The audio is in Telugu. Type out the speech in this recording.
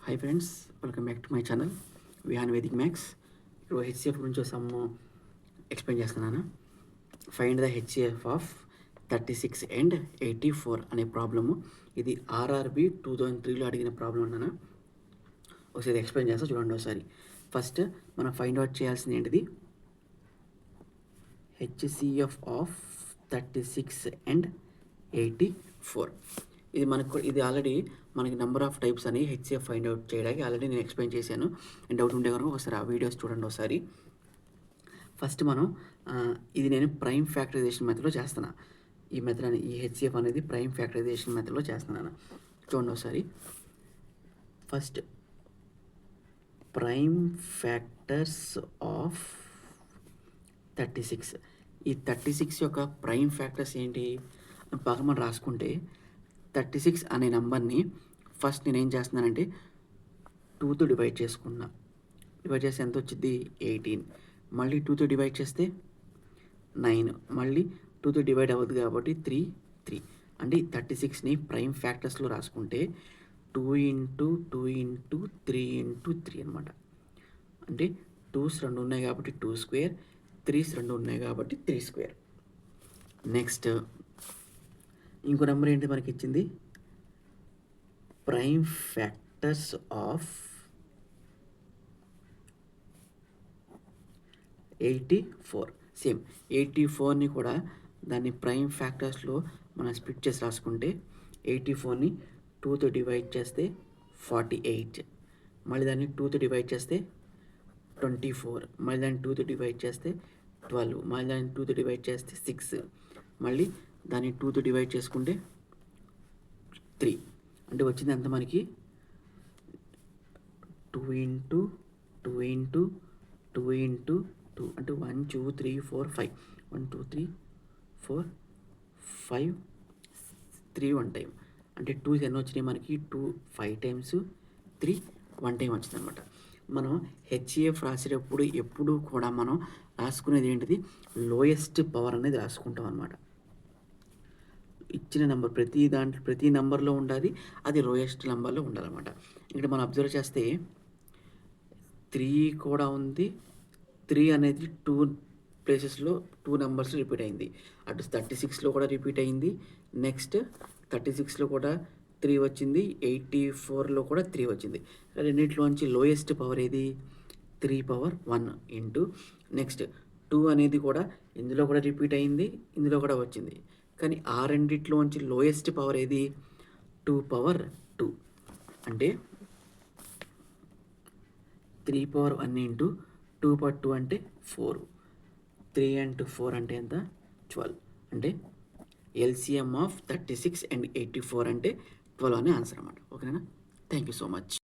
Hi friends, welcome back to my channel Vihan Vedic maths. ఇప్పుడు హెచ్సిఎఫ్ గురించి సమ్ ఎక్స్ప్లెయిన్ చేస్తున్నాను. Find the HCF of 36 and 84 అనే ప్రాబ్లము. ఇది ఆర్ఆర్బి 2003లో అడిగిన ప్రాబ్లం అన్నాను. ఒకసారి ఎక్స్ప్లెయిన్ చేస్తా చూడండి ఒకసారి. ఫస్ట్ మనం ఫైండ్ అవుట్ చేయాల్సింది ఏంటిది, హెచ్సిఎఫ్ ఆఫ్ 36 and 84. ఇది ఆల్రెడీ మనకి నెంబర్ ఆఫ్ టైప్స్ అని హెచ్సిఎఫ్ ఫైండ్ అవుట్ చేయడానికి ఆల్రెడీ నేను ఎక్స్ప్లెయిన్ చేశాను. అండ్ డౌట్ ఉంటే కనుక ఒకసారి ఆ వీడియోస్ చూడండి ఒకసారి. ఫస్ట్ మనం ఇది నేను ప్రైమ్ ఫ్యాక్టరైజేషన్ మెథడ్లో చేస్తున్నా. ఈ మెథడ్ అని ఈ హెచ్సిఎఫ్ అనేది ప్రైమ్ ఫ్యాక్టరైజేషన్ మెథడ్లో చేస్తున్నాను. చూడండి ఒకసారి. First prime factors of 36. ఈ 36 యొక్క ప్రైమ్ ఫ్యాక్టర్స్ ఏంటి బాగా మనం రాసుకుంటే, 36 అనే నెంబర్ని ఫస్ట్ నేను ఏం చేస్తున్నానంటే 2తో డివైడ్ చేసుకున్నా. డివైడ్ చేస్తే ఎంత వచ్చింది 18. మళ్ళీ 2తో డివైడ్ చేస్తే 9. మళ్ళీ 2తో డివైడ్ అవ్వదు కాబట్టి 3. అంటే 36ని ప్రైమ్ ఫ్యాక్టర్స్లో రాసుకుంటే 2 × 2 × 3 × 3 అనమాట. అంటే 2s 2 ఉన్నాయి కాబట్టి 2², 3s 2 ఉన్నాయి కాబట్టి 3². నెక్స్ట్ ఇంకో నెంబర్ ఏంటి మనకి ఇచ్చింది, ప్రైమ్ ఫ్యాక్టర్స్ ఆఫ్ 84. సేమ్ 84ని కూడా దాన్ని ప్రైమ్ ఫ్యాక్టర్స్లో మనం స్ప్లిట్ చేసి రాసుకుంటే 84ని 2తో డివైడ్ చేస్తే 48. మళ్ళీ దాన్ని 2తో డివైడ్ చేస్తే 24. మళ్ళీ దాన్ని 2తో డివైడ్ చేస్తే 12. మళ్ళీ దాన్ని 2తో డివైడ్ చేస్తే 6. మళ్ళీ దాన్ని 2తో డివైడ్ చేసుకుంటే 3. అంటే వచ్చింది అంత మనకి 2 × 2 × 2 × 2 అంటే 1 2 3 4 5. 1 2 3 4 5 3 1 టైం. అంటే 2 ఎన్ని వచ్చినాయి మనకి 2 5 టైమ్స్, 3 1 టైం వచ్చింది అనమాట. మనం హెచ్సిఎఫ్ రాసేటప్పుడు ఎప్పుడు కూడా మనం రాసుకునేది ఏంటిది, లోయెస్ట్ పవర్ అనేది రాసుకుంటాం అనమాట. ఇచ్చిన నెంబర్ ప్రతి నెంబర్లో ఉండాలి, అది లోయెస్ట్ నెంబర్లో ఉండాలన్నమాట. ఇక్కడ మనం అబ్జర్వ్ చేస్తే 3 కూడా ఉంది. 3 అనేది 2 ప్లేసెస్లో 2 నెంబర్స్ రిపీట్ అయింది. అటు 36లో కూడా రిపీట్ అయింది. నెక్స్ట్ 36లో కూడా 3 వచ్చింది, 84లో కూడా 3 వచ్చింది. రెండింటిలోంచి లోయెస్ట్ పవర్ ఏది, 3/1 ఇంటూ నెక్స్ట్ 2 అనేది కూడా ఇందులో కూడా రిపీట్ అయింది, ఇందులో కూడా వచ్చింది. కానీ ఆ రెండిట్లోంచి లోయెస్ట్ పవర్ ఏది, 2/2. అంటే 3/1 ఇంటూ 2/2 అంటే 4. 3 × 4 అంటే ఎంత 12. అంటే ఎల్సిఎం ఆఫ్ 36 and 84 అంటే 12 అనే ఆన్సర్ అన్నమాట. ఓకేనా? Thank you so much.